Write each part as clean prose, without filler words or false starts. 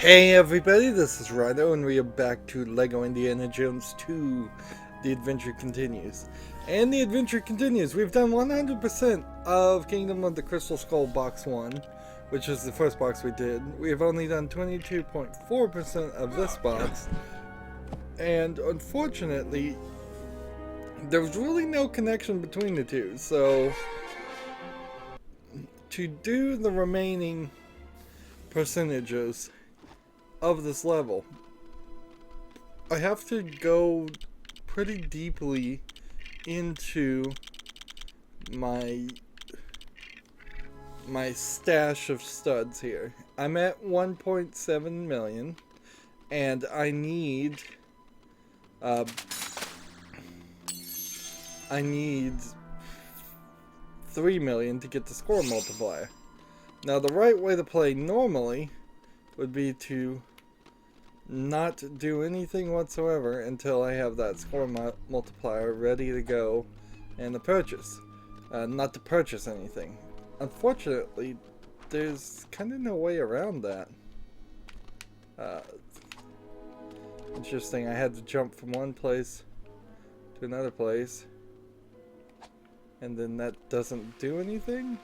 Hey everybody, this is Rydo, and we are back to LEGO Indiana Jones 2. The adventure continues. And the adventure continues. We've done 100% of Kingdom of the Crystal Skull Box 1, which is the first box we did. We have only done 22.4% of this box. And unfortunately, there's really no connection between the two. So, to do the remaining percentages of this level, I have to go pretty deeply into my stash of studs here. I'm at 1.7 million, and I need 3 million to get the score multiplier. Now the right way to play normally would be to not do anything whatsoever until I have that score multiplier ready to go and to purchase. Not to purchase anything. Unfortunately, there's kind of no way around that. Interesting, I had to jump from one place to another place, and then that doesn't do anything?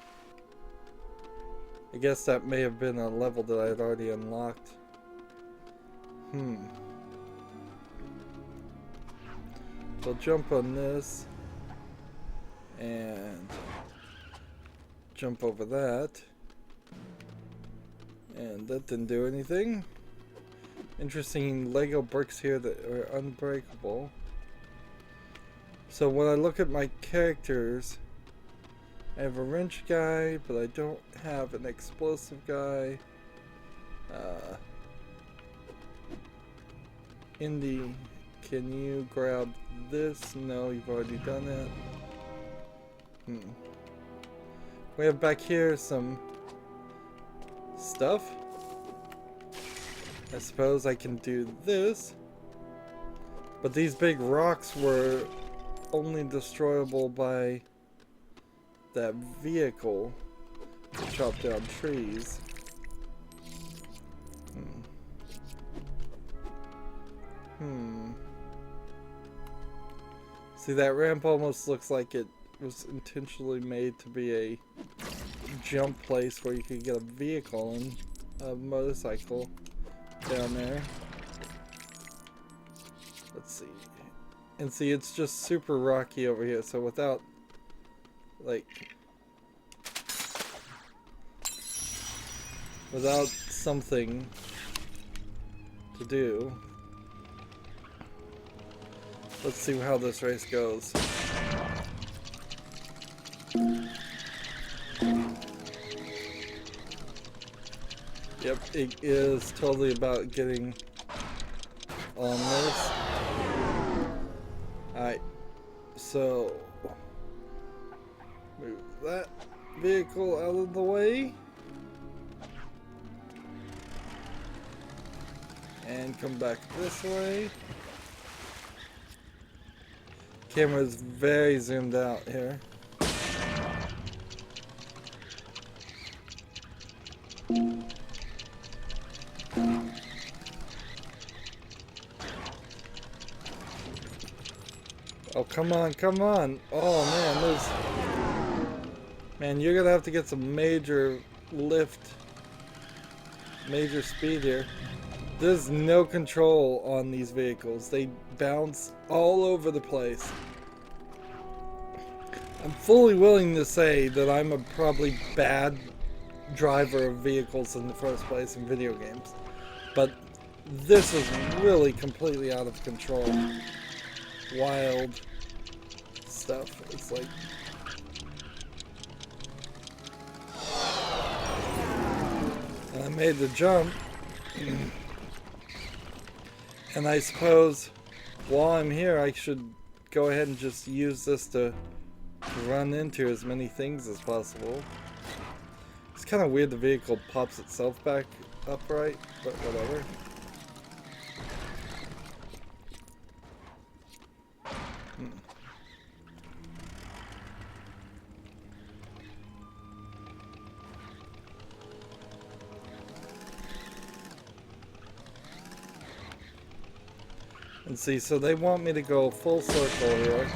I guess that may have been a level that I had already unlocked. We'll jump on this and jump over that, and that didn't do anything. Interesting Lego bricks here that are unbreakable. So when I look at my characters, I have a wrench guy, but I don't have an explosive guy. Indy, can you grab this? No, you've already done it. We have back here some stuff. I suppose I can do this. But these big rocks were only destroyable by that vehicle to chop down trees. See, that ramp almost looks like it was intentionally made to be a jump place where you could get a vehicle and a motorcycle down there. Let's see. And see, it's just super rocky over here, so without something to do. Let's see how this race goes. Yep, it is totally about getting on this. Alright, so move that vehicle out of the way. And come back this way. Camera's very zoomed out here. Oh, come on, come on. Oh man, you're gonna have to get some major lift, major speed here. There's no control on these vehicles. They bounce all over the place. I'm fully willing to say that I'm a probably bad driver of vehicles in the first place in video games. But this is really completely out of control. Wild stuff. It's like... And I made the jump. And I suppose while I'm here, I should go ahead and just use this to run into as many things as possible. It's kind of weird the vehicle pops itself back upright, but whatever. And see, so they want me to go full circle here.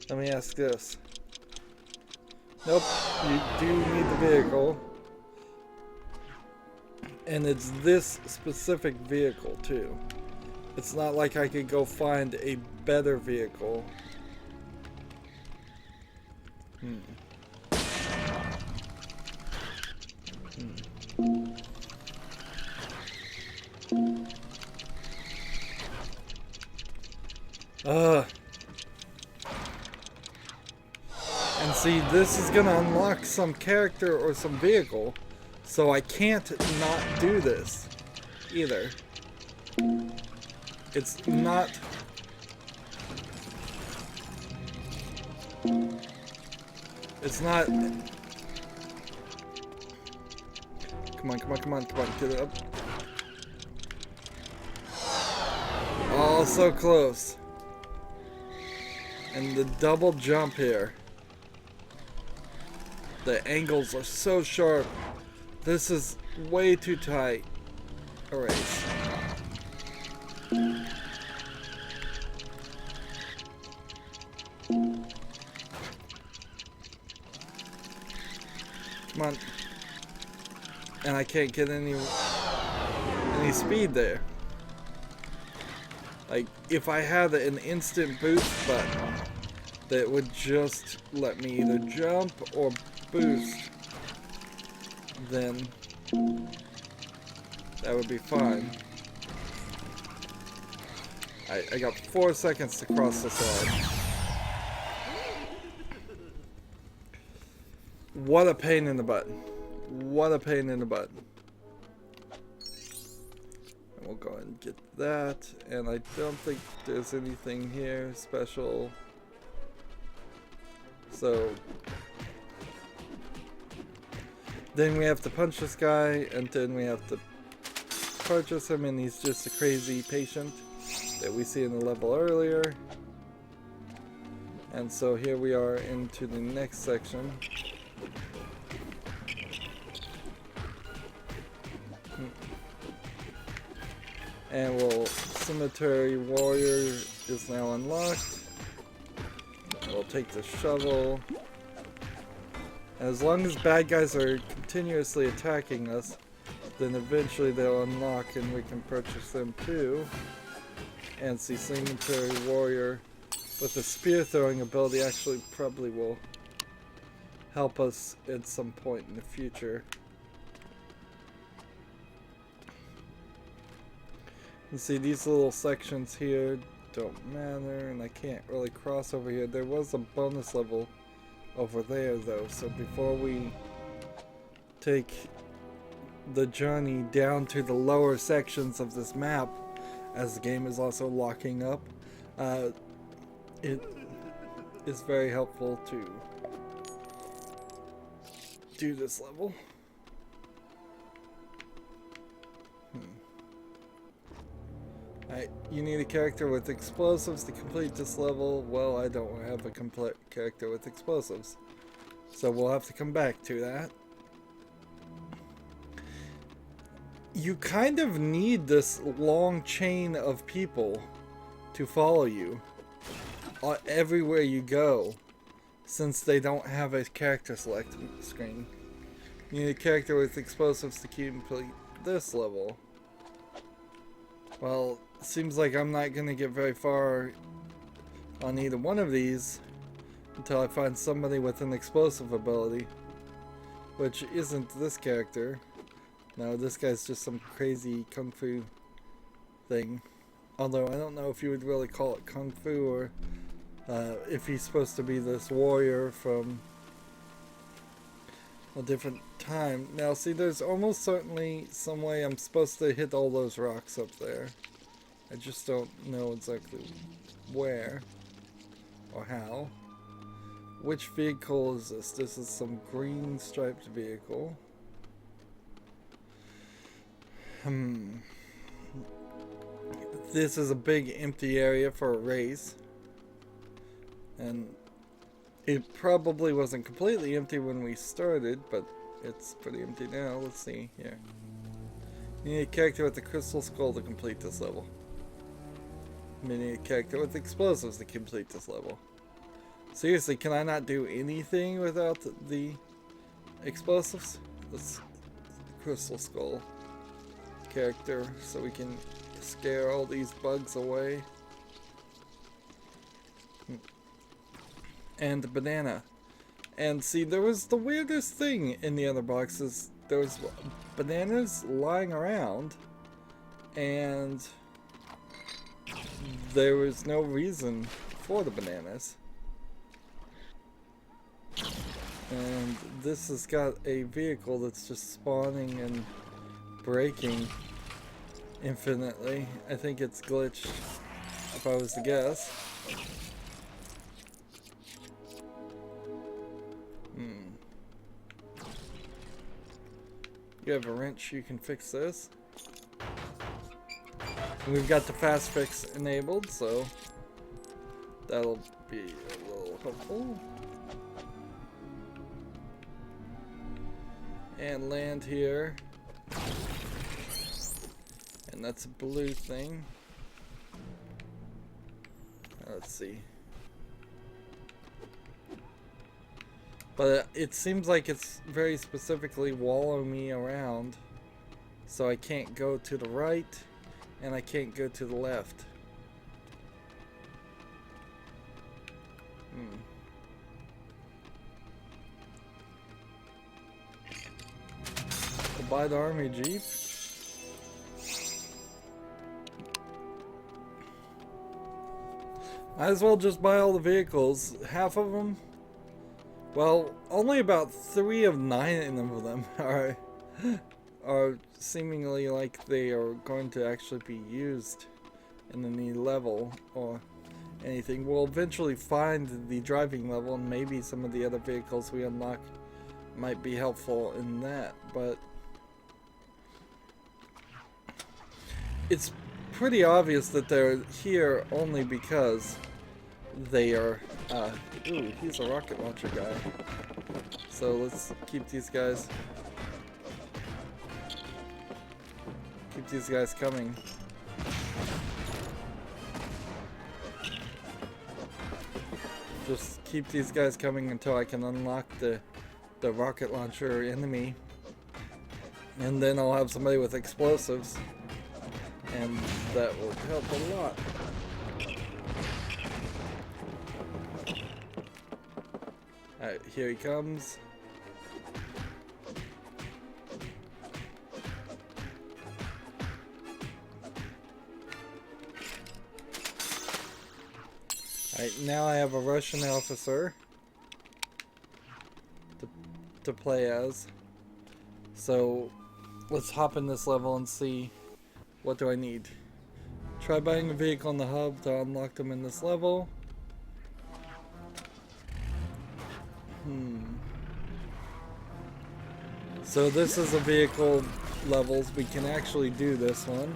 Let me ask this. Nope, you do need the vehicle. And it's this specific vehicle too. It's not like I could go find a better vehicle. And see, this is gonna unlock some character or some vehicle, so I can't not do this either. It's not... It's not... Come on, come on, come on, come on, get it up. Oh, so close. And the double jump here. The angles are so sharp. This is way too tight a race. Come on. And I can't get any speed there. Like, if I had an instant boost button that would just let me either jump or boost, then that would be fine. I got 4 seconds to cross this line. What a pain in the butt. What a pain in the butt. And we'll go ahead and get that. And I don't think there's anything here special. So then we have to punch this guy, and then we have to purchase him, and he's just a crazy patient that we see in the level earlier. And so here we are into the next section. And we'll, Cemetery Warrior is now unlocked. We'll take the shovel. And as long as bad guys are continuously attacking us, then eventually they'll unlock and we can purchase them too. And see, Cemetery Warrior with the spear throwing ability actually probably will help us at some point in the future. And see, these little sections here don't matter, and I can't really cross over here. There was a bonus level over there though, so before we take the journey down to the lower sections of this map, as the game is also locking up, it is very helpful to do this level. You need a character with explosives to complete this level. Well, I don't have a complete character with explosives, so we'll have to come back to that. You kind of need this long chain of people to follow you everywhere you go, since they don't have a character select screen. You need a character with explosives to complete this level. Well, seems like I'm not gonna get very far on either one of these until I find somebody with an explosive ability, which isn't this character. No, this guy's just some crazy kung fu thing. Although I don't know if you would really call it kung fu, or if he's supposed to be this warrior from a different time. Now see, there's almost certainly some way I'm supposed to hit all those rocks up there. I just don't know exactly where or how. Which vehicle is this? This is some green striped vehicle. This is a big empty area for a race. And it probably wasn't completely empty when we started, but it's pretty empty now. Let's see here. You need a character with the crystal skull to complete this level. You need a character with explosives to complete this level. Seriously, can I not do anything without the explosives? Let's crystal skull character so we can scare all these bugs away. And the banana. And see, there was the weirdest thing in the other boxes. There was bananas lying around, and there was no reason for the bananas. And this has got a vehicle that's just spawning and breaking infinitely. I think it's glitched, if I was to guess. You have a wrench, you can fix this. And we've got the fast fix enabled, so that'll be a little helpful. And land here. And that's a blue thing. Let's see. But it seems like it's very specifically wallow me around. So I can't go to the right and I can't go to the left. I'll buy the army jeep. Might as well just buy all the vehicles. Half of them. Well, only about 3 of 9 of them are seemingly like they are going to actually be used in any level or anything. We'll eventually find the driving level, and maybe some of the other vehicles we unlock might be helpful in that, but it's pretty obvious that they're here only because they are ooh, he's a rocket launcher guy. So let's keep these guys coming. Just keep these guys coming until I can unlock the rocket launcher enemy. And then I'll have somebody with explosives. And that will help a lot. Alright, here he comes. Alright, now I have a Russian officer to play as. So let's hop in this level and see what do I need. Try buying a vehicle on the hub to unlock them in this level. So this is a vehicle levels. We can actually do this one.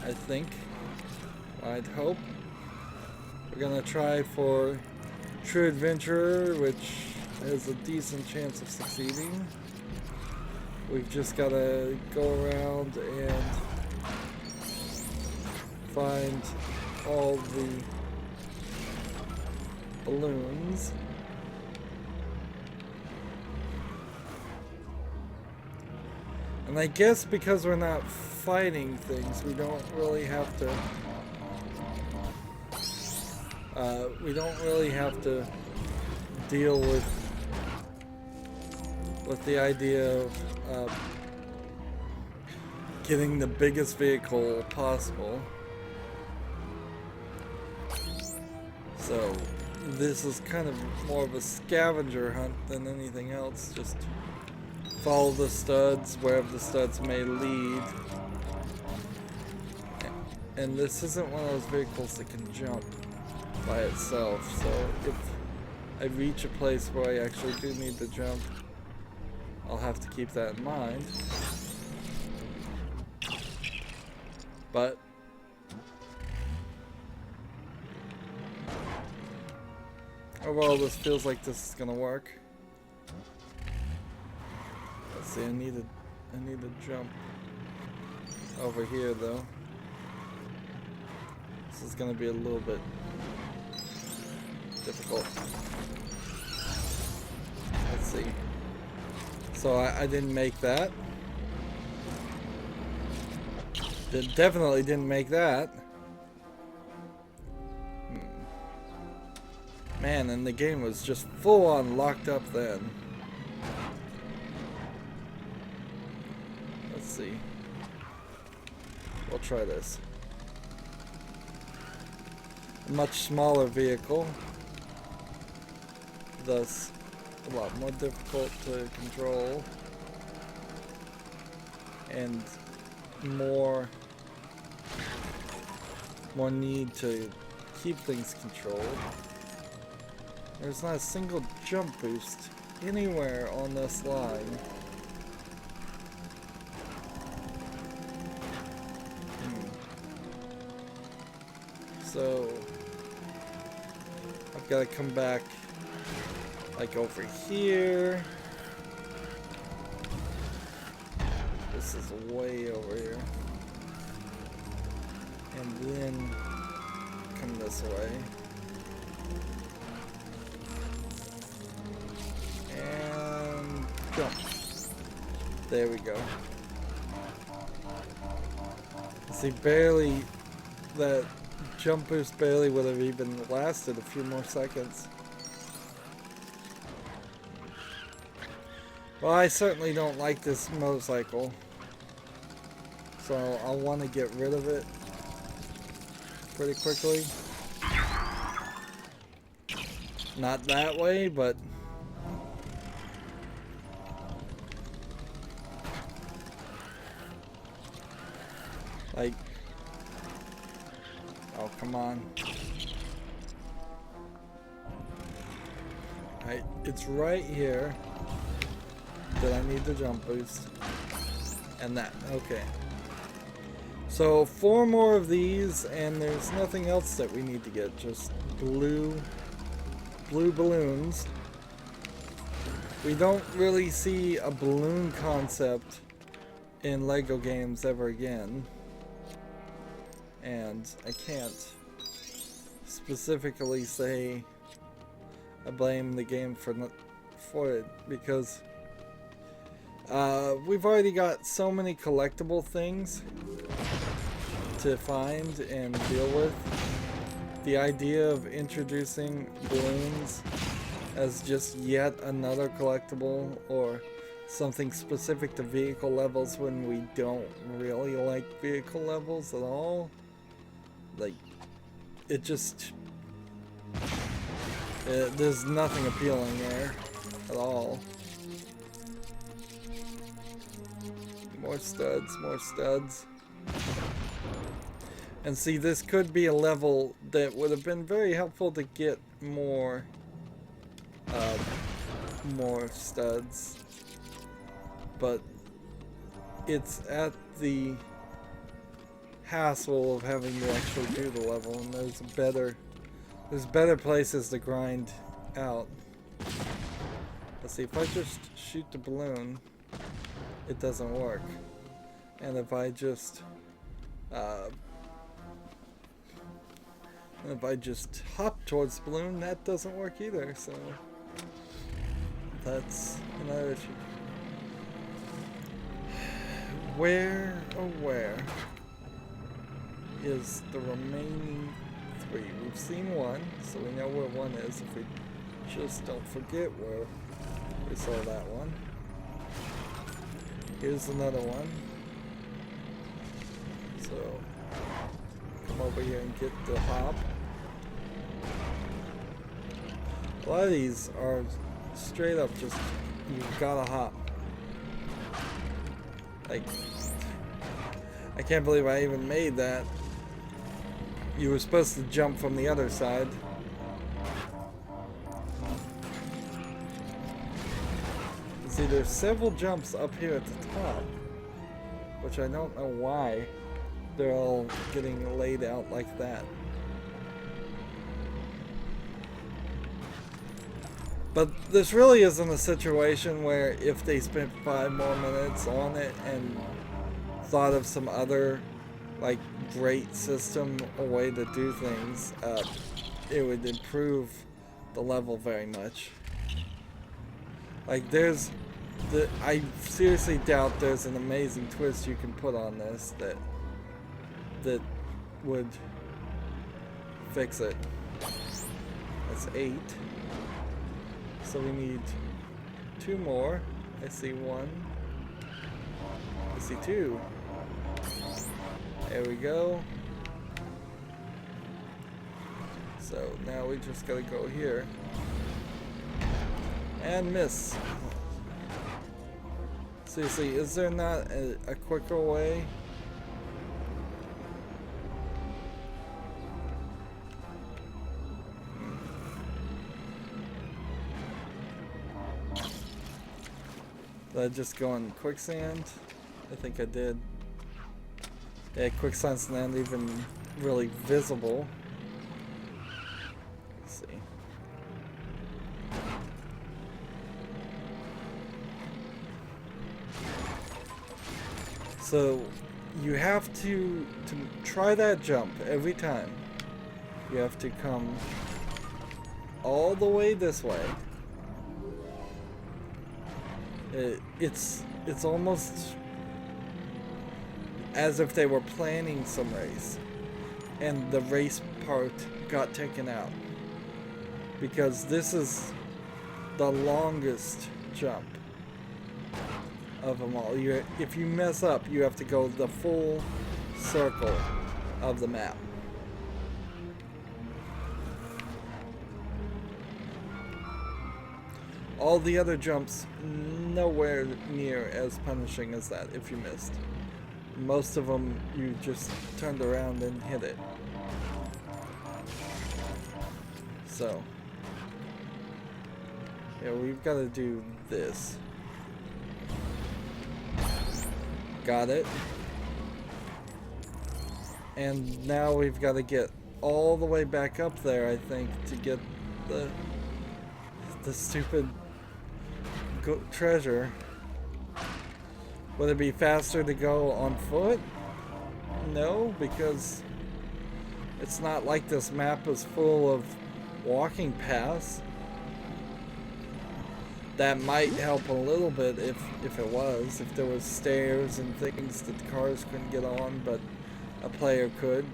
I think. I'd hope. We're gonna try for True Adventurer, which has a decent chance of succeeding. We've just gotta go around and find all the balloons. And I guess because we're not fighting things, we don't really have to deal with the idea of getting the biggest vehicle possible. So this is kind of more of a scavenger hunt than anything else. Just follow the studs wherever the studs may lead. And this isn't one of those vehicles that can jump by itself, so if I reach a place where I actually do need to jump, I'll have to keep that in mind. But overall, this feels like this is gonna work. Let's See, I need to jump over here though. This is gonna be a little bit difficult. Let's see. So I didn't make that. Definitely didn't make that. Man, and the game was just full on locked up then. Let's see. We'll try this. A much smaller vehicle, thus a lot more difficult to control, and more need to keep things controlled. There's not a single jump boost anywhere on this line. So I've got to come back like over here. This is way over here. And then come this way. And jump. There we go. See, barely, that jump boost barely would have even lasted a few more seconds. Well, I certainly don't like this motorcycle, so I'll want to get rid of it pretty quickly. Not that way, but like, oh, come on. It's right here that I need the jump boost. And that, okay. So 4 more of these, and there's nothing else that we need to get, just blue balloons. We don't really see a balloon concept in LEGO games ever again. And I can't specifically say I blame the game for it, because we've already got so many collectible things to find and deal with. The idea of introducing balloons as just yet another collectible or something specific to vehicle levels when we don't really like vehicle levels at all, like, it just, there's nothing appealing there at all. More studs, more studs. And see, this could be a level that would have been very helpful to get more studs, but it's at the hassle of having to actually do the level, and there's better places to grind out. Let's see, if I just shoot the balloon, it doesn't work, and if I just hop towards the balloon, that doesn't work either, so that's another issue. Where is the remaining 3? We've seen one, so we know where one is, if we just don't forget where we saw that one. Here's another one. So come over here and get the hop. A lot of these are straight up just, you've gotta hop. Like, I can't believe I even made that. You were supposed to jump from the other side. See, there's several jumps up here at the top, which I don't know why they're all getting laid out like that. But this really isn't a situation where if they spent 5 more minutes on it and thought of some other like great system or way to do things, it would improve the level very much. Like I seriously doubt there's an amazing twist you can put on this that would fix it. That's 8. So we need 2 more. I see 1. I see 2. There we go. So now we just gotta go here. And miss. Seriously, is there not a quicker way? Did I just go on quicksand? I think I did. Yeah, quicksand's not even really visible. Let's see. So you have to try that jump every time. You have to come all the way this way. It's almost as if they were planning some race and the race part got taken out, because this is the longest jump of them all. If you mess up, you have to go the full circle of the map. All the other jumps nowhere near as punishing as that if you missed. Most of them you just turned around and hit it. So yeah, we've got to do this. Got it. And now we've got to get all the way back up there, I think, to get the stupid treasure. Would it be faster to go on foot? No, because it's not like this map is full of walking paths. That might help a little bit if it was. If there was stairs and things that the cars couldn't get on, but a player could.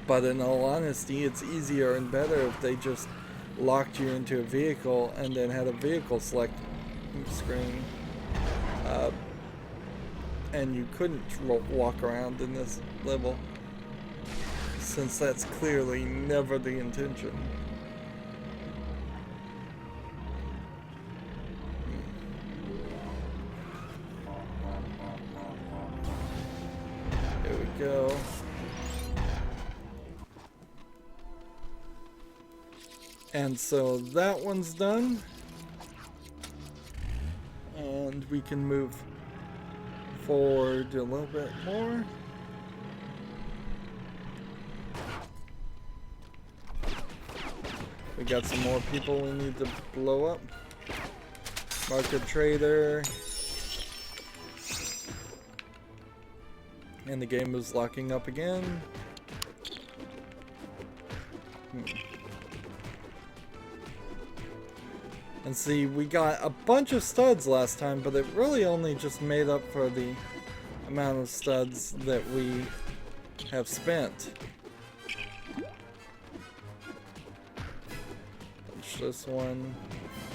But in all honesty, it's easier and better if they just locked you into a vehicle and then had a vehicle select screen, and you couldn't walk around in this level, since that's clearly never the intention. There we go. And so that one's done. And we can move forward a little bit more. We got some more people we need to blow up. Market trader. And the game is locking up again. And see, we got a bunch of studs last time, but it really only just made up for the amount of studs that we have spent. Punch this one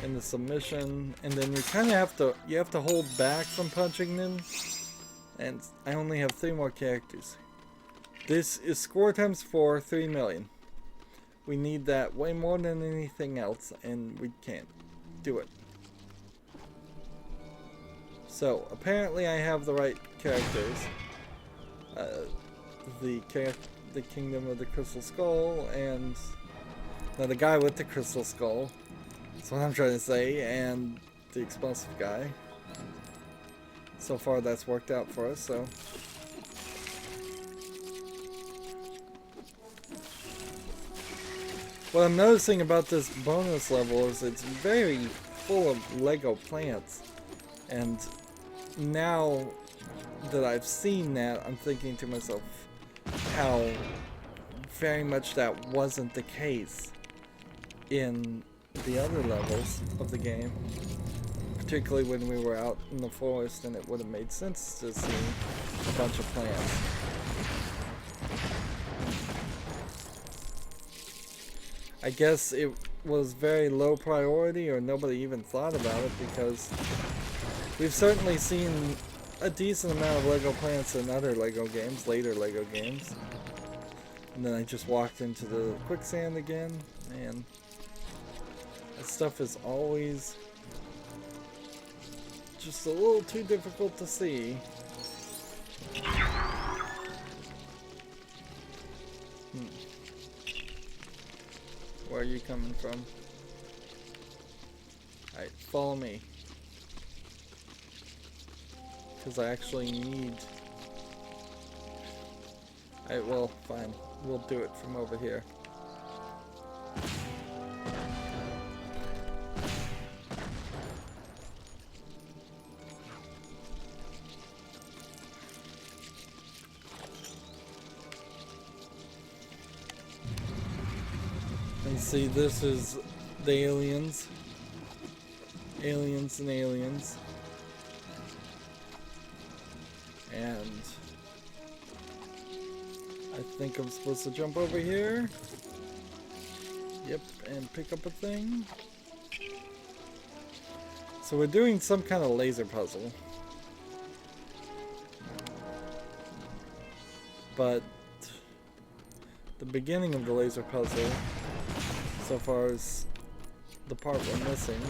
in the submission, and then you kind of have to hold back from punching them. And I only have 3 more characters. This is score times 4, 3 million. We need that way more than anything else, and we can't do it. So apparently I have the right characters. The Kingdom of the Crystal Skull, and the guy with the Crystal Skull. That's what I'm trying to say, and the explosive guy. So far that's worked out for us, so. What I'm noticing about this bonus level is it's very full of Lego plants. And now that I've seen that, I'm thinking to myself how very much that wasn't the case in the other levels of the game. Particularly when we were out in the forest and it would have made sense to see a bunch of plants. I guess it was very low priority, or nobody even thought about it, because we've certainly seen a decent amount of Lego plants in other Lego games, later Lego games. And then I just walked into the quicksand again, and that stuff is always just a little too difficult to see. Where are you coming from? Alright, follow me. Because I actually need... Alright, well, fine. We'll do it from over here. And see, this is the aliens. Aliens and aliens. And I think I'm supposed to jump over here. Yep, and pick up a thing. So we're doing some kind of laser puzzle. But the beginning of the laser puzzle, so far as the part we're missing,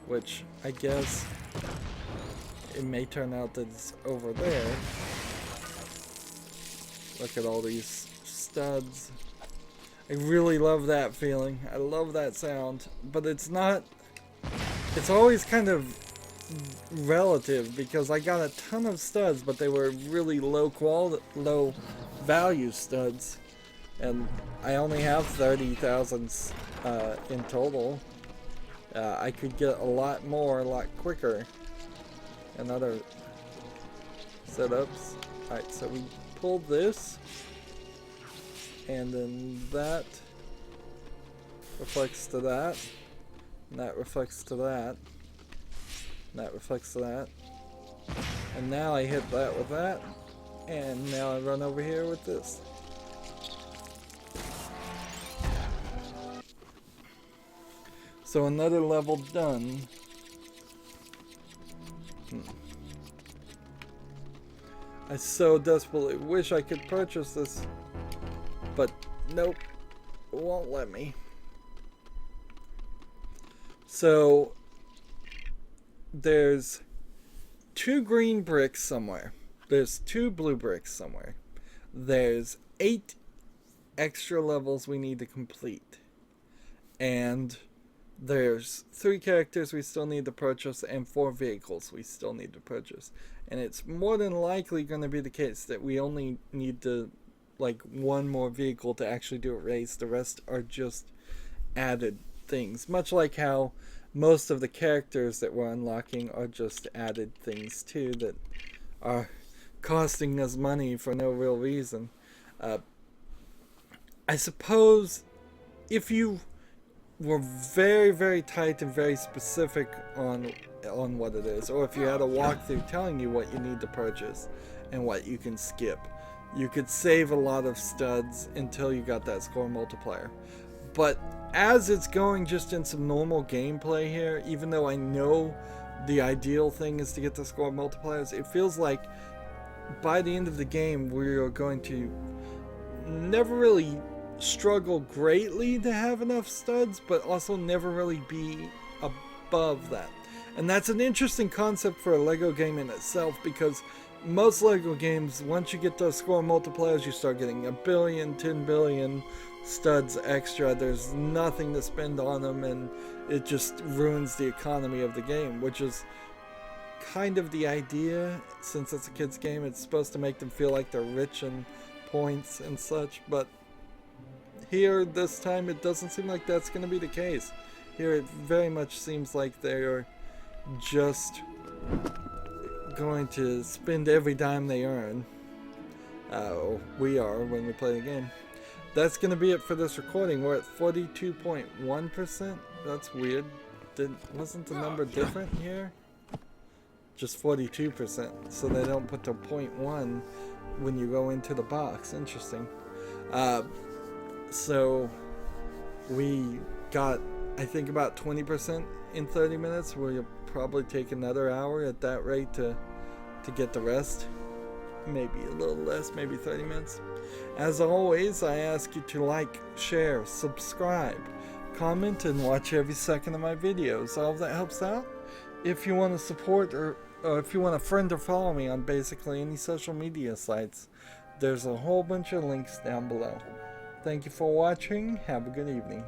which I guess it may turn out that it's over there. Look at all these studs. I really love that feeling. I love that sound. But it's not... It's always kind of relative, because I got a ton of studs, but they were really low quality, low value studs. And I only have 30,000 in total. I could get a lot more, a lot quicker. And other setups. Alright, so we pull this, and then that reflects to that, and that reflects to that, and that reflects to that, and now I hit that with that, and now I run over here with this. So another level done. I so desperately wish I could purchase this, but nope, it won't let me. So there's 2 green bricks somewhere. There's 2 blue bricks somewhere. There's 8 extra levels we need to complete. And there's 3 characters we still need to purchase and 4 vehicles we still need to purchase. And it's more than likely going to be the case that we only need to, like, 1 more vehicle to actually do a race. The rest are just added things. Much like how most of the characters that we're unlocking are just added things too, that are costing us money for no real reason. I suppose if you were very, very tight and very specific on what it is, or if you had a walkthrough telling you what you need to purchase and what you can skip, you could save a lot of studs until you got that score multiplier. But as it's going just in some normal gameplay here, even though I know the ideal thing is to get the score multipliers, it feels like by the end of the game we are going to never really struggle greatly to have enough studs, but also never really be above that. And that's an interesting concept for a Lego game in itself, because most Lego games, once you get those score multipliers, you start getting 1 billion, 10 billion studs extra. There's nothing to spend on them, and it just ruins the economy of the game, which is kind of the idea. Since it's a kid's game, it's supposed to make them feel like they're rich in points and such, but here this time it doesn't seem like that's going to be the case. Here it very much seems like they're just going to spend every dime they earn. We are when we play the game. That's going to be it for this recording. We're at 42.1%. That's weird. Wasn't the number different here? Just 42%. So they don't put the 0.1 when you go into the box. Interesting. So we got, I think, about 20% in 30 minutes. We'll probably take another hour at that rate to get the rest. Maybe a little less, maybe 30 minutes. As always, I ask you to like, share, subscribe, comment, and watch every second of my videos. All of that helps out. If you want to support or if you want to friend or follow me on basically any social media sites, there's a whole bunch of links down below. Thank you for watching. Have a good evening.